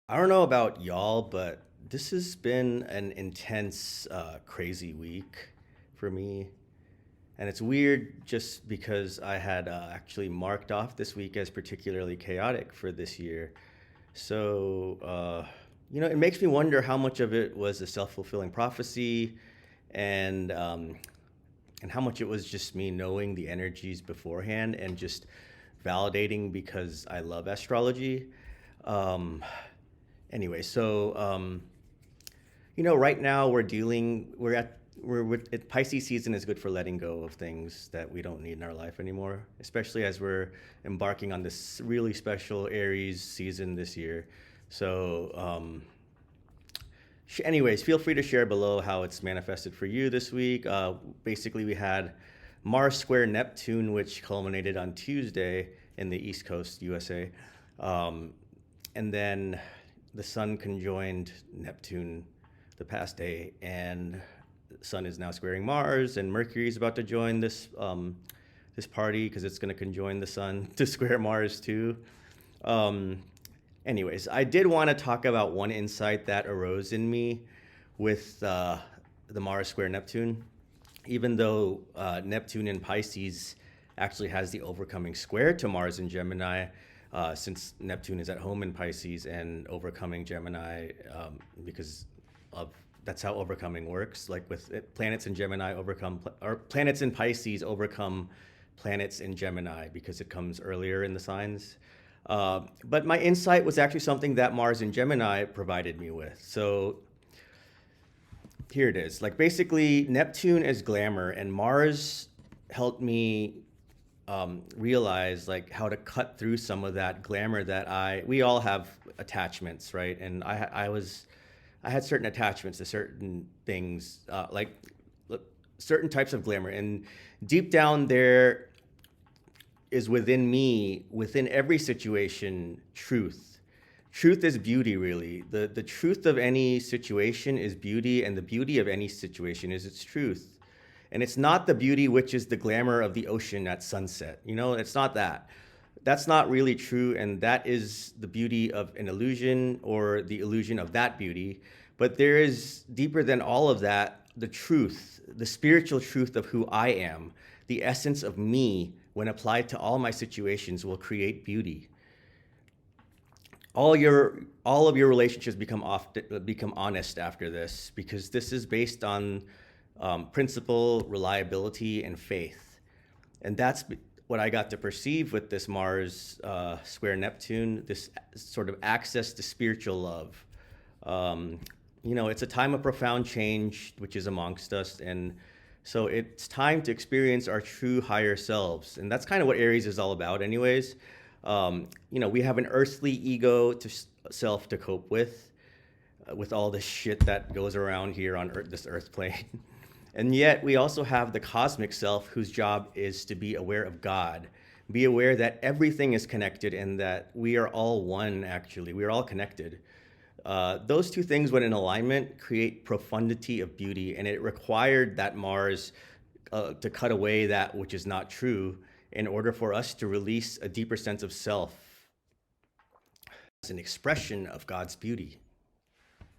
I don't know about y'all, but this has been an intense, crazy week for me. And it's weird just because I had actually marked off this week as particularly chaotic for this year. So, it makes me wonder how much of it was a self-fulfilling prophecy and, um, and how much it was just me knowing the energies beforehand and just validating because I love astrology. Um, anyway, right now Pisces season is good for letting go of things that we don't need in our life anymore, especially as we're embarking on this really special Aries season this year. So, anyways, feel free to share below how it's manifested for you this week. Basically, we had Mars square Neptune, which culminated on Tuesday in the East Coast, USA. Um, and then the Sun conjoined Neptune the past day, and the Sun is now squaring Mars, and Mercury is about to join this party because it's going to conjoin the Sun to square Mars too. Um, Anyways, I did want to talk about one insight that arose in me with the Mars square Neptune. Even though Neptune in Pisces actually has the overcoming square to Mars in Gemini, since Neptune is at home in Pisces and overcoming Gemini, because of that's how overcoming works. Like with planets in Gemini or planets in Pisces overcome planets in Gemini because it comes earlier in the signs. But my insight was actually something that Mars in Gemini provided me with. So here it is. Like basically, Neptune is glamour, and Mars helped me realize like how to cut through some of that glamour that we all have attachments, right? And I had certain attachments to certain things, certain types of glamour, and deep down there is within me, within every situation, truth. Truth is beauty, really. The truth of any situation is beauty, and the beauty of any situation is its truth. And it's not the beauty which is the glamour of the ocean at sunset. It's not that. That's not really true, and that is the beauty of an illusion or the illusion of that beauty. But there is deeper than all of that, the truth, the spiritual truth of who I am, the essence of me when applied to all my situations will create beauty. All of your relationships become honest after this because this is based on principle, reliability, and faith, and that's what I got to perceive with this Mars square Neptune. This sort of access to spiritual love. It's a time of profound change, which is amongst us, and so it's time to experience our true higher selves, and that's kind of what Aries is all about, anyways. We have an earthly ego to self to cope with all the shit that goes around here on Earth, this Earth plane. And yet we also have the cosmic self whose job is to be aware of God, be aware that everything is connected and that we are all one, actually. We are all connected. Those two things, when in alignment, create profundity of beauty, and it required that Mars to cut away that which is not true in order for us to release a deeper sense of self as an expression of God's beauty.